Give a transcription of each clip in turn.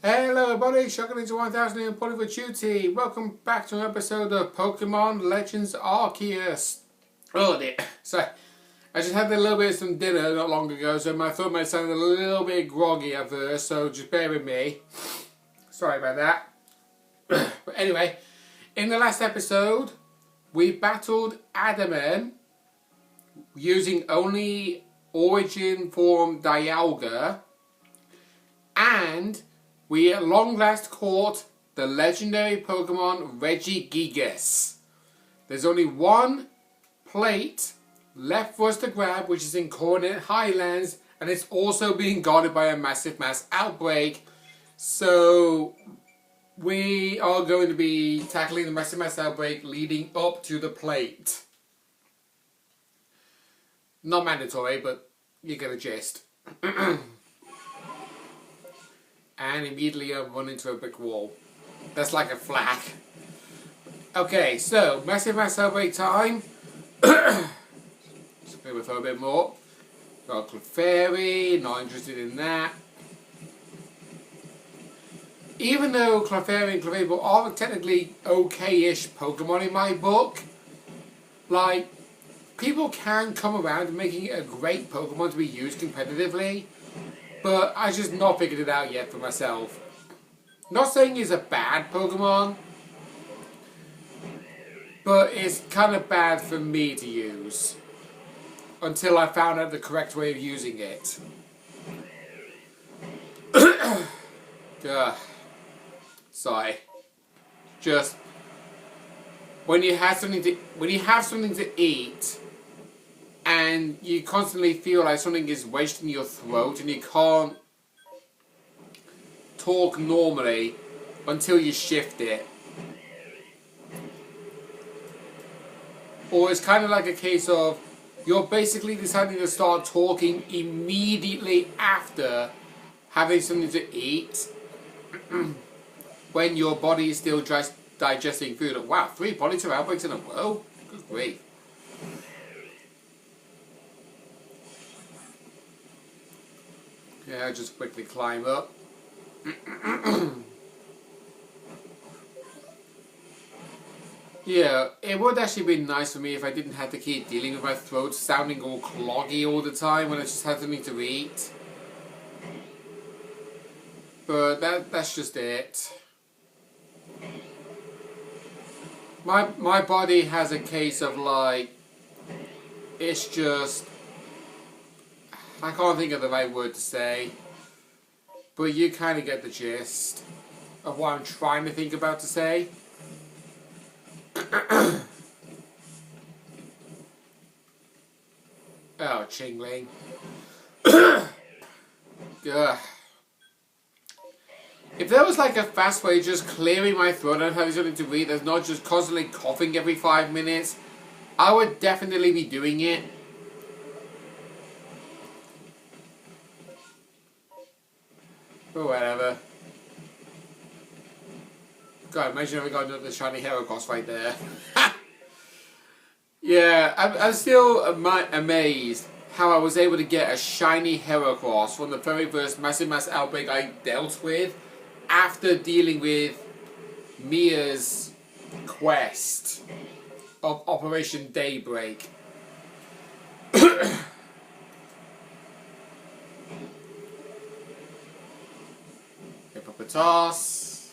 Hello everybody, Shotgun into 1000 and Pulling for Duty. Welcome back to an episode of Pokemon Legends Arceus. Oh dear, sorry. I just had a little bit of some dinner not long ago, so my throat might sound a little bit groggy at first, so just bear with me. Sorry about that. But anyway, in the last episode, we battled Adamant using only Origin form Dialga, and we at long last caught the legendary Pokemon Regigigas. There's only one plate left for us to grab, which is in Coordinate Highlands, and it's also being guarded by a massive mass outbreak. So we are going to be tackling the massive mass outbreak leading up to the plate. Not mandatory, but you get a gist. And immediately I run into a brick wall. That's like a flag. Okay, so massive mass outbreak time. Just play with her a bit more. Got Clefairy, not interested in that. Even though Clefairy and Clefable are technically okay-ish Pokemon in my book, like, people can come around and making it a great Pokemon to be used competitively. But I just not figured it out yet for myself. Not saying he's a bad Pokemon, but it's kind of bad for me to use until I found out the correct way of using it. Sorry. Just when you have something to eat, and you constantly feel like something is wedged in your throat and you can't talk normally until you shift it. Or it's kind of like a case of you're basically deciding to start talking immediately after having something to eat when your body is still digesting food. Wow, 3 Polytone outbreaks in a row? Good grief. Yeah, I'll just quickly climb up. Yeah, it would actually be nice for me if I didn't have to keep dealing with my throat sounding all cloggy all the time when I just had something to eat. But that's just it. My body has a case of like, it's just, I can't think of the right word to say, but you kind of get the gist of what I'm trying to think about to say. Oh, Chingling. Ugh. If there was like a fast way just clearing my throat and having something to read that's not just constantly coughing every 5 minutes, I would definitely be doing it. But whatever. God, imagine if I got another shiny Heracross right there. Yeah, I'm still amazed how I was able to get a shiny Heracross from the very first massive mass outbreak I dealt with after dealing with Mia's quest of Operation Daybreak. Toss.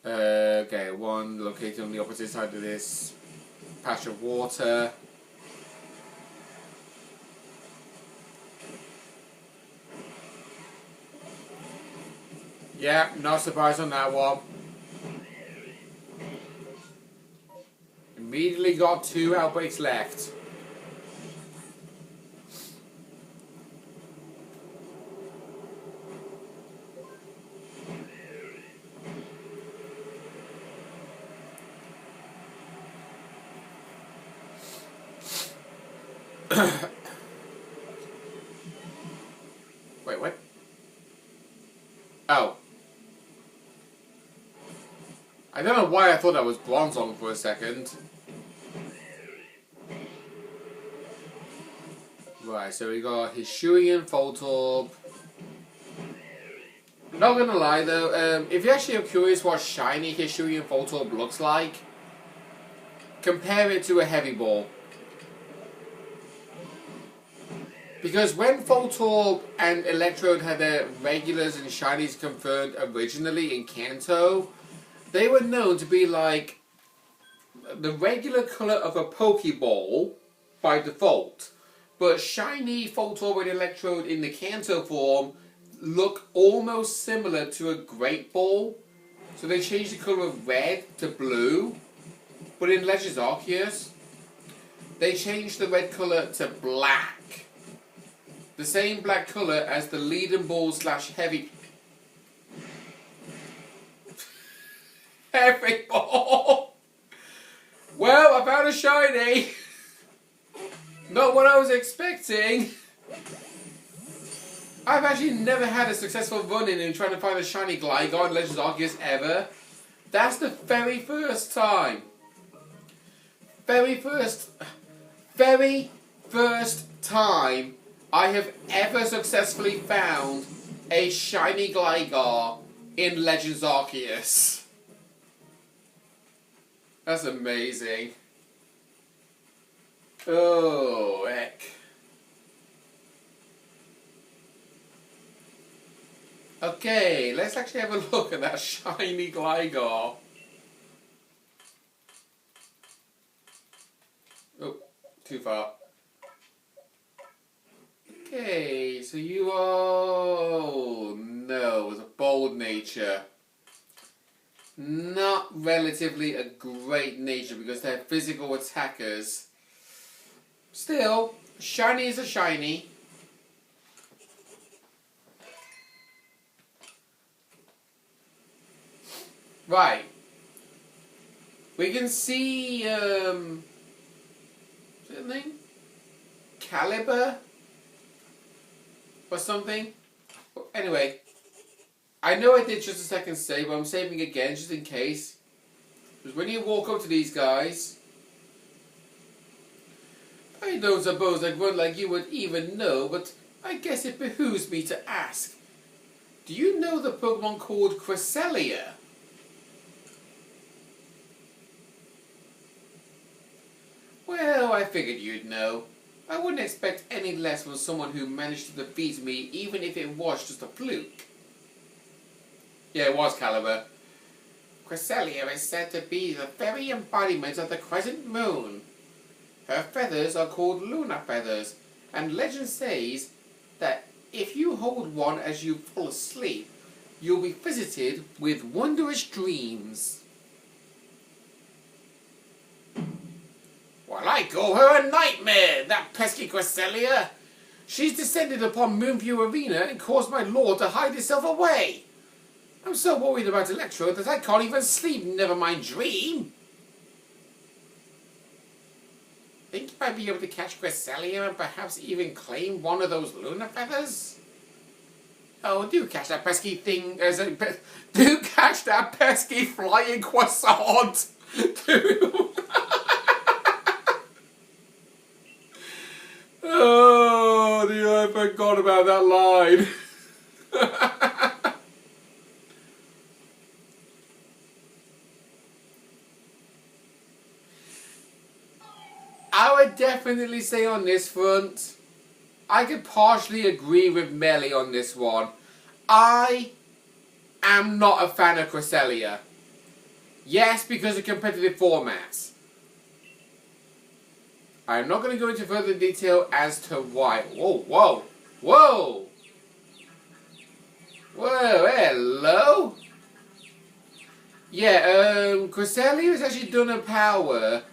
Okay, one located on the opposite side of this patch of water. Yeah, no surprise on that one. Immediately got 2 outbreaks left. Wait, what? Oh. I don't know why I thought that was Bronzong for a second. Right, so we got his Hisuian, Voltorb. Not gonna lie though, if you actually are curious what shiny Hisuian Voltorb looks like, compare it to a heavy ball. Because when Voltorb and Electrode had their regulars and shinies confirmed originally in Kanto, they were known to be like the regular colour of a Pokeball by default. But shiny Voltorb and Electrode in the Kanto form look almost similar to a Great Ball. So they changed the colour of red to blue. But in Legends Arceus, they changed the red colour to black. The same black colour as the leading ball slash heavy... heavy ball! Well, I found a shiny! Not what I was expecting! I've actually never had a successful run-in in trying to find a shiny Gligar in Legends Arceus ever. That's the very first time. Very first time I have ever successfully found a shiny Gligar in Legends Arceus. That's amazing. Oh, heck. Okay, let's actually have a look at that shiny Gligar. Oh, too far. Okay, so you are... Oh, no, it's a bold nature. Not relatively a great nature because they're physical attackers. Still, shiny is a shiny. Right. We can see, what's his name? Caliber? Or something? Anyway. I know I did just a second save, but I'm saving again just in case. Because when you walk up to these guys... I don't suppose I'd run like you would even know, but I guess it behooves me to ask. Do you know the Pokemon called Cresselia? Well, I figured you'd know. I wouldn't expect any less from someone who managed to defeat me, even if it was just a fluke. Yeah, it was Caliber. Cresselia is said to be the very embodiment of the crescent moon. Her feathers are called lunar feathers, and legend says that if you hold one as you fall asleep, you'll be visited with wondrous dreams. Well, I call her a nightmare, that pesky Cresselia. She's descended upon Moonview Arena and caused my lord to hide himself away. I'm so worried about Electrode that I can't even sleep, never mind dream. Think you might be able to catch Cresselia and perhaps even claim one of those lunar feathers? Oh, do catch that pesky thing, do catch that pesky flying croissant! Oh dear, I forgot about that line. I would definitely say on this front, I could partially agree with Melly on this one. I am not a fan of Cresselia. Yes, because of competitive formats. I'm not going to go into further detail as to why. Whoa, whoa, whoa! Whoa, hello? Yeah, Cresselia has actually done a power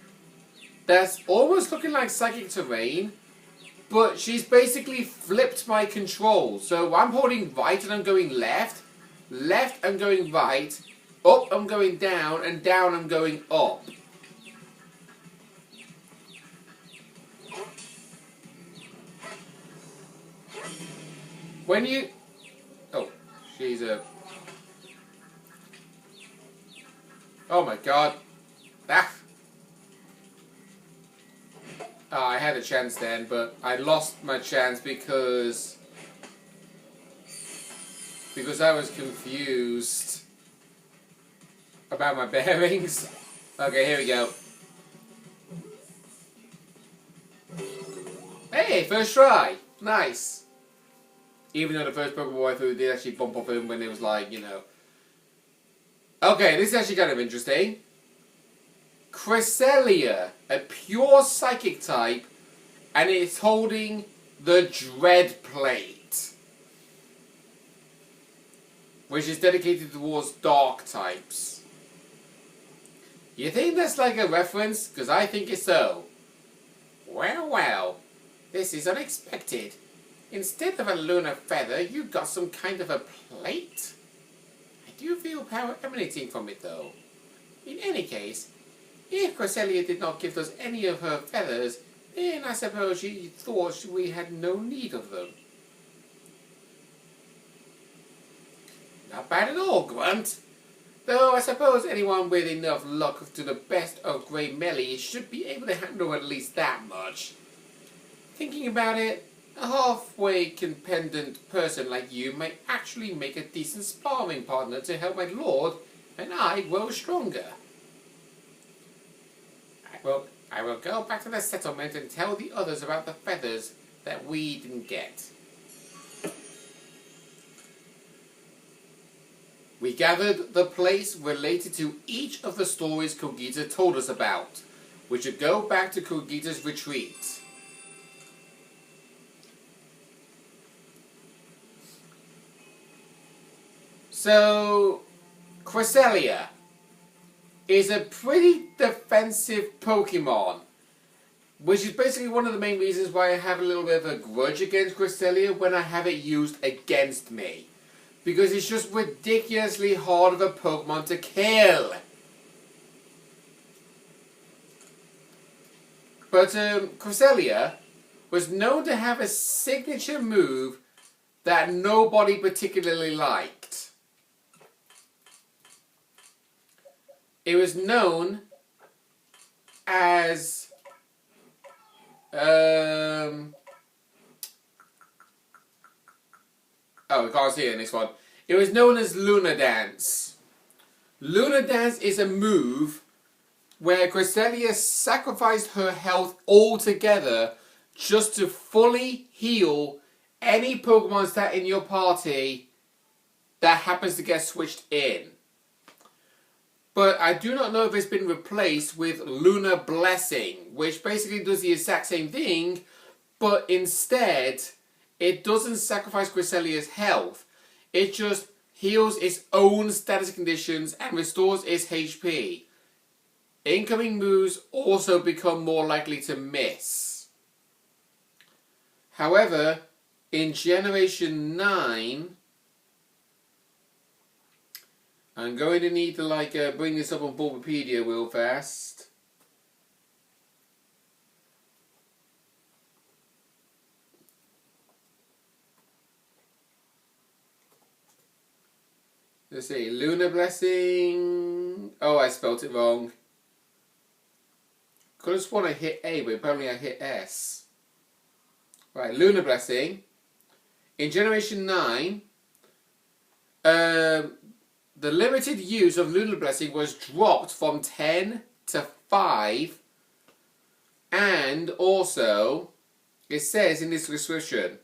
that's almost looking like Psychic Terrain, but she's basically flipped my control. So I'm holding right and I'm going left, left I'm going right, up I'm going down, and down I'm going up. When you... Oh, she's a... Oh my god. Ah! Oh, I had a chance then, but I lost my chance because... because I was confused about my bearings. Okay, here we go. Hey, first try! Nice! Even though the first Pokemon I threw did actually bump off him when it was like, you know. Okay, this is actually kind of interesting. Cresselia, a pure psychic type, and it's holding the Dread Plate, which is dedicated towards dark types. You think that's like a reference? Because I think it's so. Well, well, this is unexpected. Instead of a lunar feather, you got some kind of a plate? I do feel power emanating from it, though. In any case, if Cresselia did not give us any of her feathers, then I suppose she thought we had no need of them. Not bad at all, Grunt. Though I suppose anyone with enough luck to the best of Grey Melly should be able to handle at least that much. Thinking about it, a halfway competent person like you may actually make a decent sparring partner to help my lord and I grow stronger. I will go back to the settlement and tell the others about the feathers that we didn't get. We gathered the place related to each of the stories Kogita told us about, which would go back to Kogita's retreat. So, Cresselia is a pretty defensive Pokemon, which is basically one of the main reasons why I have a little bit of a grudge against Cresselia when I have it used against me. Because it's just ridiculously hard of a Pokemon to kill. But Cresselia was known to have a signature move that nobody particularly liked. It was known as oh, we can't see it in this one. It was known as Lunar Dance. Lunar Dance is a move where Cresselia sacrificed her health altogether just to fully heal any Pokemon stat in your party that happens to get switched in. But I do not know if it's been replaced with Lunar Blessing, which basically does the exact same thing, but instead, it doesn't sacrifice Cresselia's health. It just heals its own status conditions and restores its HP. Incoming moves also become more likely to miss. However, in Generation 9, I'm going to need to bring this up on Bulbapedia real fast. Let's see, Lunar Blessing. Oh, I spelt it wrong. Could have sworn I hit A, but apparently I hit S. Right, Lunar Blessing. In Generation 9, the limited use of Lunar Blessing was dropped from 10 to 5. And also, it says in this description,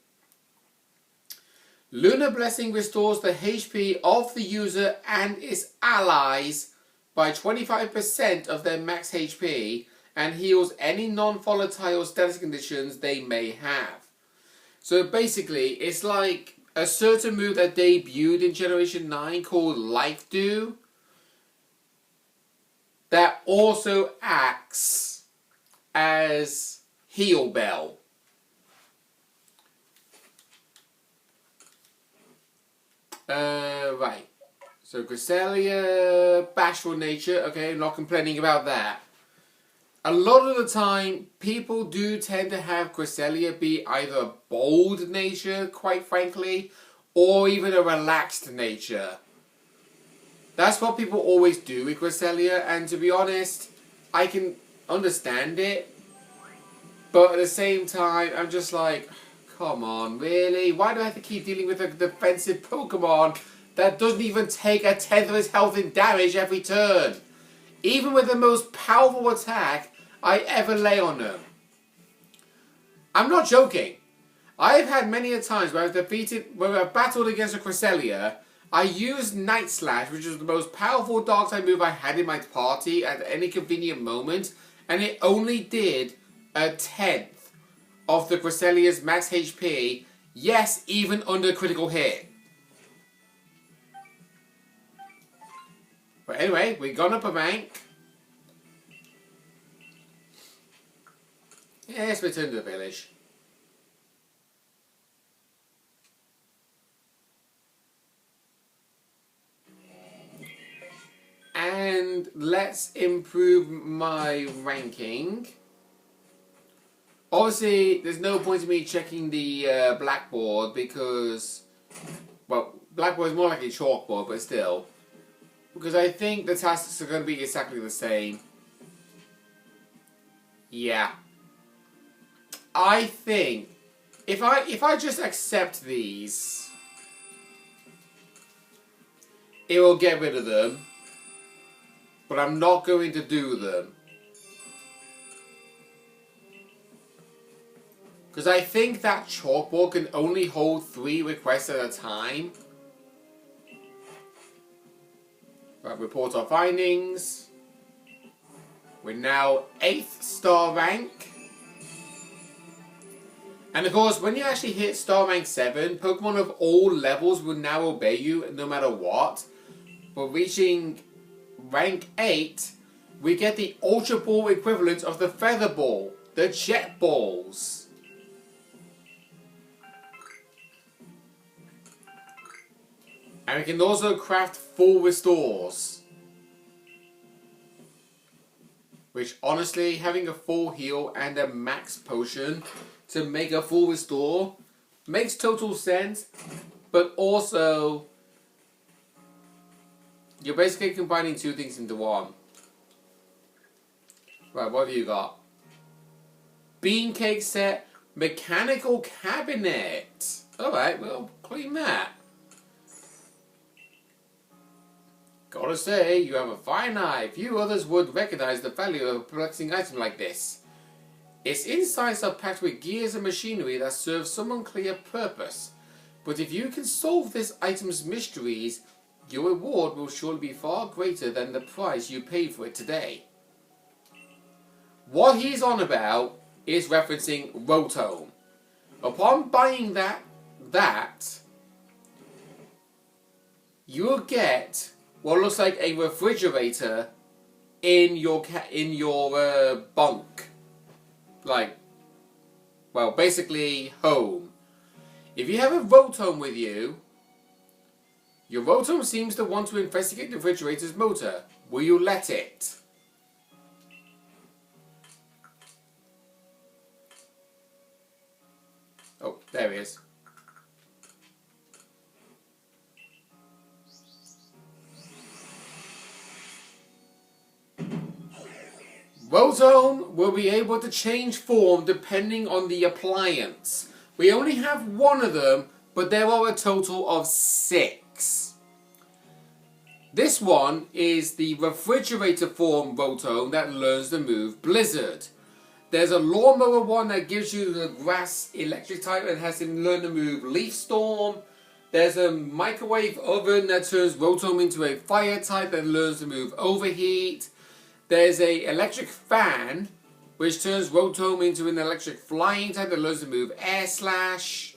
Lunar Blessing restores the HP of the user and its allies by 25% of their max HP and heals any non-volatile status conditions they may have. So basically, it's like a certain move that debuted in Generation 9 called Life Dew that also acts as Heal Bell. Right. So Cresselia, bashful nature. Okay, I'm not complaining about that. A lot of the time, people do tend to have Cresselia be either a bold nature, quite frankly, or even a relaxed nature. That's what people always do with Cresselia, and to be honest, I can understand it. But at the same time, I'm just like, Come on, really? Why do I have to keep dealing with a defensive Pokemon that doesn't even take a tenth of its health in damage every turn? Even with the most powerful attack I ever lay on them. I'm not joking. I've had many a times where I've battled against a Cresselia. I used Night Slash, which was the most powerful dark type move I had in my party at any convenient moment, and it only did a tenth of the Cresselia's max HP. Yes, even under critical hit. But anyway, we've gone up a bank. Yes, return to the village. And let's improve my ranking. Obviously, there's no point in me checking the blackboard because, well, blackboard is more like a chalkboard, but still. Because I think the tasks are going to be exactly the same. Yeah. I think if I just accept these, it will get rid of them. But I'm not going to do them. Because I think that chalkboard can only hold 3 requests at a time. Right, report our findings. We're now 8th star rank. And of course, when you actually hit star rank 7, Pokemon of all levels will now obey you no matter what. But reaching rank 8, we get the Ultra Ball equivalent of the Feather Ball, the Jet Balls. And we can also craft full restores. Which honestly, having a full heal and a max potion to make a full restore makes total sense, but also you're basically combining 2 things into one. Right, what have you got? Bean Cake Set, Mechanical Cabinet. Alright, we'll clean that. Gotta say, you have a fine eye. Few others would recognize the value of a perplexing item like this. Its insides are packed with gears and machinery that serve some unclear purpose. But if you can solve this item's mysteries, your reward will surely be far greater than the price you paid for it today. What he's on about is referencing Rotom. Upon buying that, you'll get what looks like a refrigerator in your bunk. Like, well, basically home. If you have a Rotom with you, your Rotom seems to want to investigate the refrigerator's motor. Will you let it? Oh, there he is. Rotom will be able to change form depending on the appliance. We only have 1 of them, but there are a total of 6. This one is the refrigerator form Rotom that learns the move Blizzard. There's a lawnmower one that gives you the grass electric type and has him learn the move Leaf Storm. There's a microwave oven that turns Rotom into a fire type that learns the move Overheat. There's a electric fan which turns Rotom into an electric flying type that learns the move Air Slash.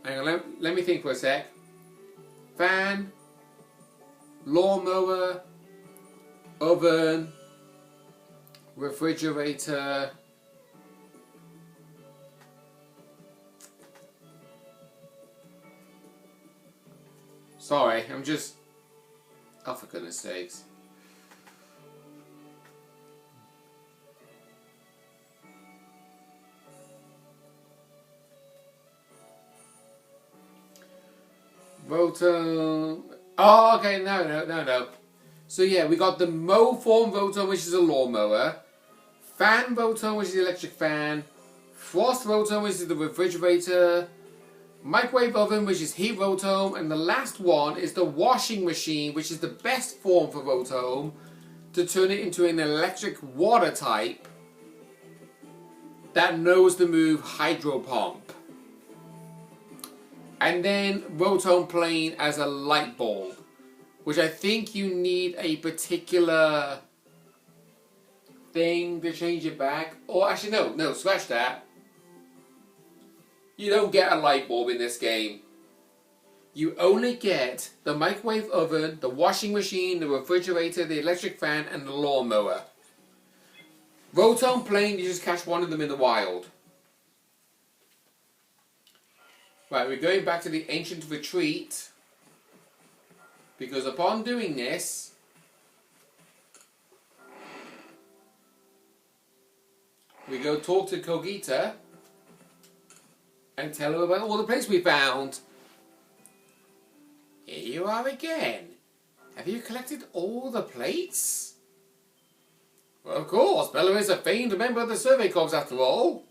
Hang on, let me think for a sec. Fan, lawnmower, oven, refrigerator. Sorry, I'm just... Oh, for goodness sakes. Rotom. Oh, okay, no. So yeah, we got the Mow form Rotom, which is a lawnmower. Fan Rotom, which is the electric fan. Frost Rotom, which is the refrigerator. Microwave oven, which is heat Rotom. And the last one is the washing machine, which is the best form for Rotom to turn it into an electric water type that knows the move Hydro Pump. And then Rotom Plane as a light bulb, which I think you need a particular thing to change it back. Or actually, no, scratch that. You don't get a light bulb in this game. You only get the microwave oven, the washing machine, the refrigerator, the electric fan, and the lawnmower. Rotom Plane, you just catch one of them in the wild. Right, we're going back to the ancient retreat. Because upon doing this, we go talk to Kogita and tell her about all the plates we found. Here you are again. Have you collected all the plates? Well, of course, Bella is a famed member of the Survey Corps after all.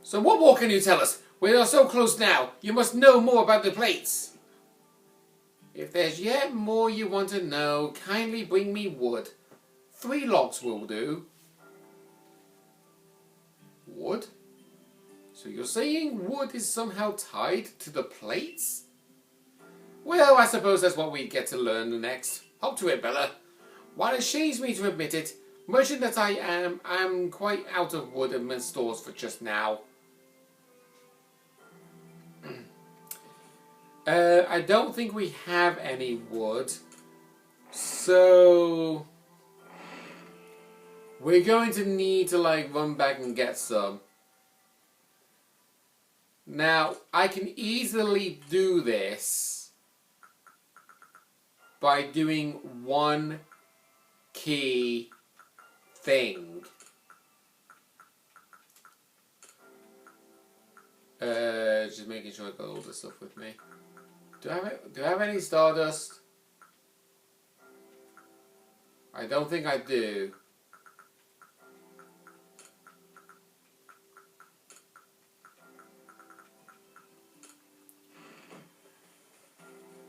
So what more can you tell us? We are so close now. You must know more about the plates. If there's yet more you want to know, kindly bring me wood. 3 logs will do. Wood? So you're saying wood is somehow tied to the plates? Well, I suppose that's what we get to learn next. Hop to it, Bella. While it shames me to admit it, merchant that I am, I'm quite out of wood in my stores for just now. I don't think we have any wood, so we're going to need to run back and get some. Now, I can easily do this by doing one key thing. Just making sure I got all this stuff with me. Do I have any Stardust? I don't think I do.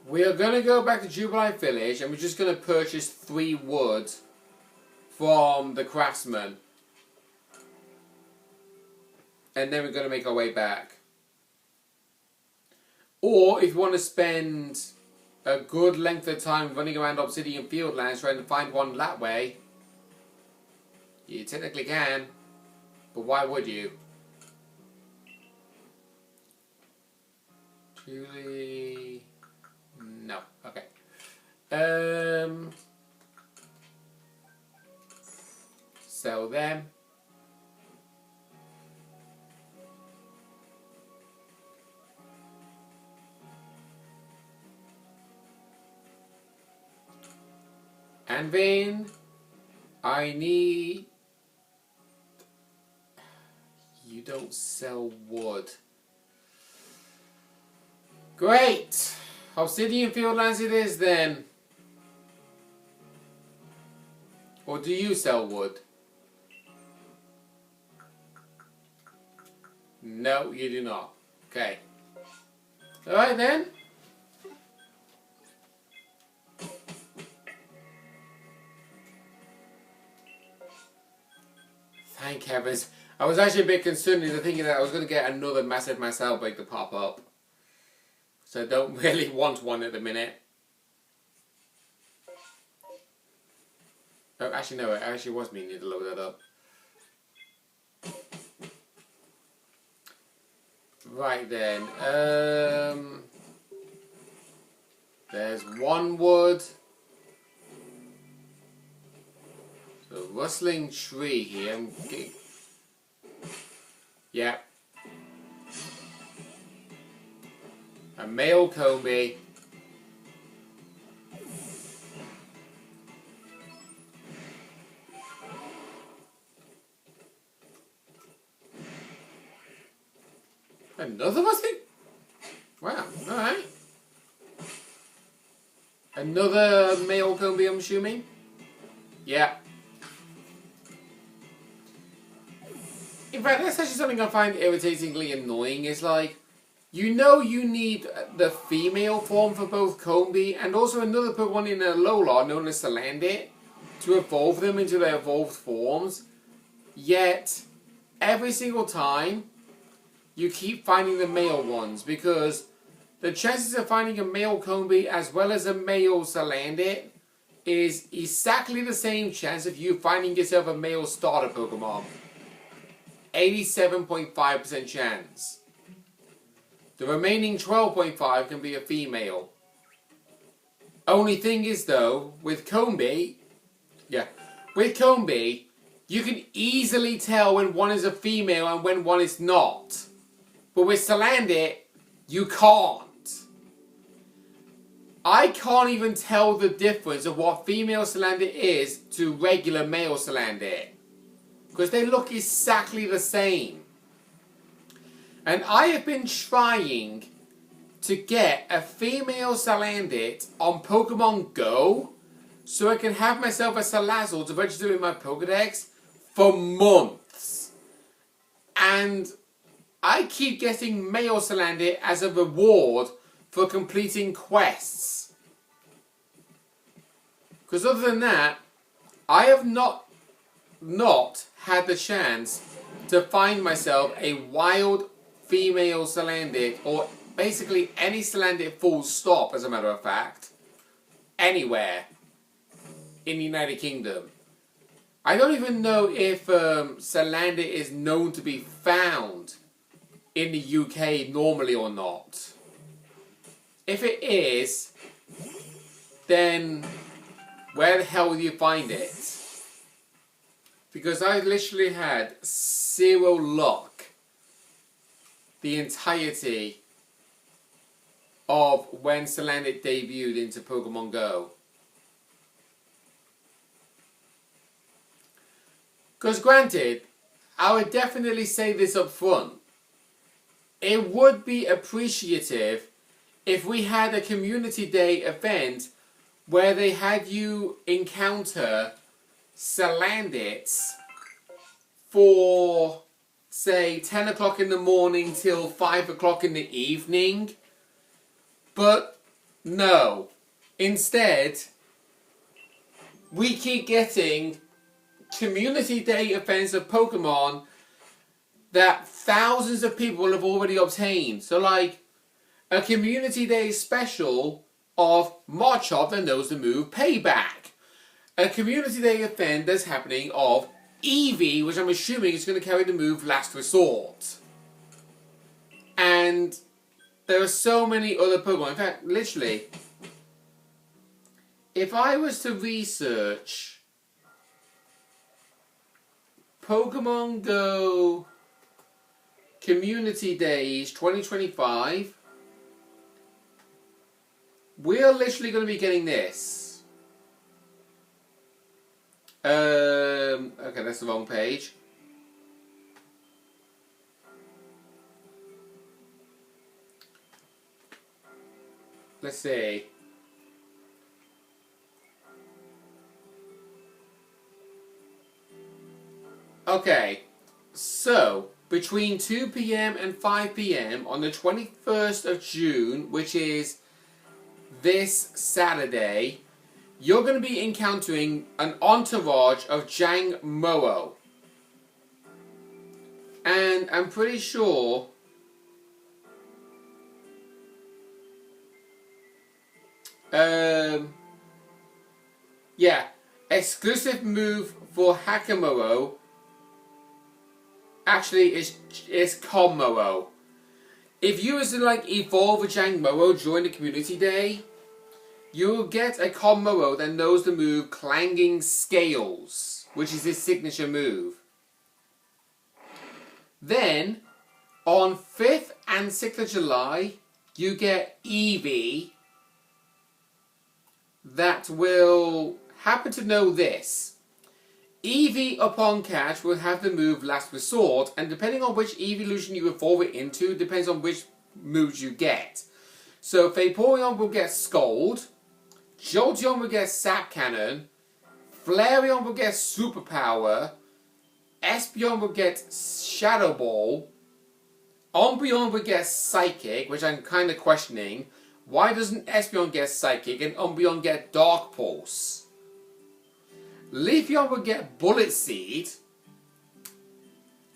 We are going to go back to Jubilee Village and we're just going to purchase 3 wood from the craftsman. And then we're going to make our way back. Or if you want to spend a good length of time running around Obsidian Fieldlands trying to find one that way, you technically can. But why would you? Julie... No. Okay. Sell them. And then I need... You don't sell wood. Great! Obsidian Fieldlands it is then. Or do you sell wood? No, you do not. Okay. Alright then. Thank heavens. I was actually a bit concerned into thinking that I was going to get another massive Marcel break to pop up. So I don't really want one at the minute. Oh, actually no, it actually was me needing to load that up. Right then, there's 1 wood. So rustling tree here. I'm getting... Yeah. A male Combi. Another rustling? Wow, alright. Another male Combi, I'm assuming? Yeah. In fact, that's actually something I find irritatingly annoying. Is like, you know, you need the female form for both Combi and also another Pokemon in Alola known as Salandit to evolve them into their evolved forms. Yet, every single time, you keep finding the male ones because the chances of finding a male Combi as well as a male Salandit is exactly the same chance of you finding yourself a male starter Pokemon. 87.5% chance. The remaining 12.5 can be a female. Only thing is though, with Combi, you can easily tell when one is a female and when one is not. But with Salandit, you can't. I can't even tell the difference of what female Salandit is to regular male Salandit. Because they look exactly the same. And I have been trying to get a female Salandit on Pokemon Go so I can have myself a Salazzle to register in my Pokedex for months. And I keep getting male Salandit as a reward for completing quests. Because other than that, I have not had the chance to find myself a wild female Salandit, or basically any Salandit full stop, as a matter of fact, anywhere in the United Kingdom. I don't even know if Salandit is known to be found in the UK normally or not. If it is, then where the hell will you find it? Because I literally had zero luck the entirety of when Salandit debuted into Pokemon Go. Because granted, I would definitely say this up front. It would be appreciative if we had a community day event where they had you encounter Salandits for, say, 10 o'clock in the morning till 5 o'clock in the evening. But no. Instead, we keep getting community day events of Pokemon that thousands of people have already obtained. So like, a community day special of Machop that knows the move Payback. A community day event that's happening of Eevee, which I'm assuming is going to carry the move Last Resort. And there are so many other Pokemon. In fact, literally, if I was to research Pokemon Go Community Days 2025, we're literally going to be getting this. Okay, that's the wrong page. Let's see. Okay, so between 2 PM and 5 PM on the 21st of June, which is this Saturday, you're going to be encountering an entourage of Jang Mo-O. And I'm pretty sure exclusive move for Hakamo actually is Commo-O. If you was to like evolve a Jangmo-O during the community day, you'll get a Commo-O that knows the move Clanging Scales, which is his signature move. Then, on 5th and 6th of July, you get Eevee that will happen to know this. Eevee upon catch will have the move Last Resort, and depending on which evolution you evolve it into, depends on which moves you get. So Vaporeon will get Scald, Jolteon will get Sap Cannon, Flareon will get Superpower, Espeon will get Shadow Ball. Umbreon will get Psychic, which I'm kind of questioning. Why doesn't Espeon get Psychic and Umbreon get Dark Pulse? Leafeon will get Bullet Seed.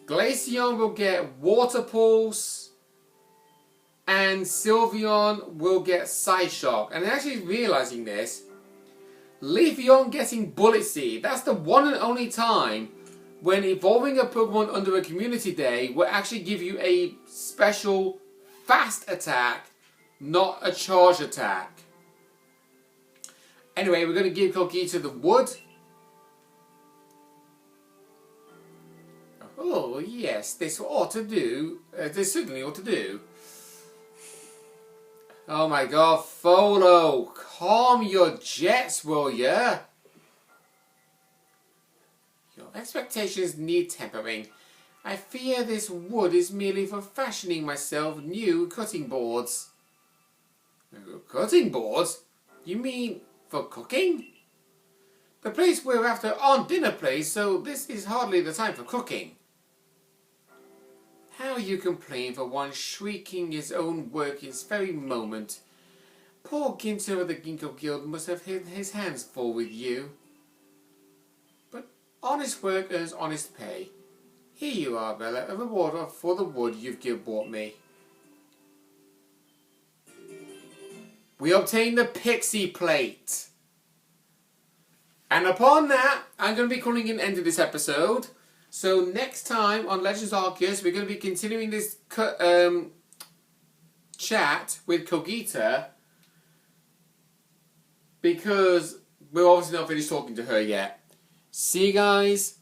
Glaceon will get Water Pulse. And Sylveon will get Psyshock. And actually realizing this, Leafeon getting Bullet Seed, that's the one and only time when evolving a Pokemon under a community day will actually give you a special fast attack, not a charge attack. Anyway, we're going to give Cogita the wood. Oh yes, this ought to do. This certainly ought to do. Oh my god, Folo, calm your jets, will ya? Your expectations need tempering. I fear this wood is merely for fashioning myself new cutting boards. Cutting boards? You mean for cooking? The place we're after aren't dinner plates, so this is hardly the time for cooking. How you complain for one shrieking his own work this very moment. Poor Ginter of the Ginkgo Guild must have his hands full with you. But honest work earns honest pay. Here you are, Bella, a reward for the wood you've brought me. We obtained the Pixie Plate. And upon that, I'm going to be calling an end to this episode. So next time on Legends Arceus, we're going to be continuing this chat with Cogita, because we're obviously not finished talking to her yet. See you guys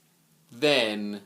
then.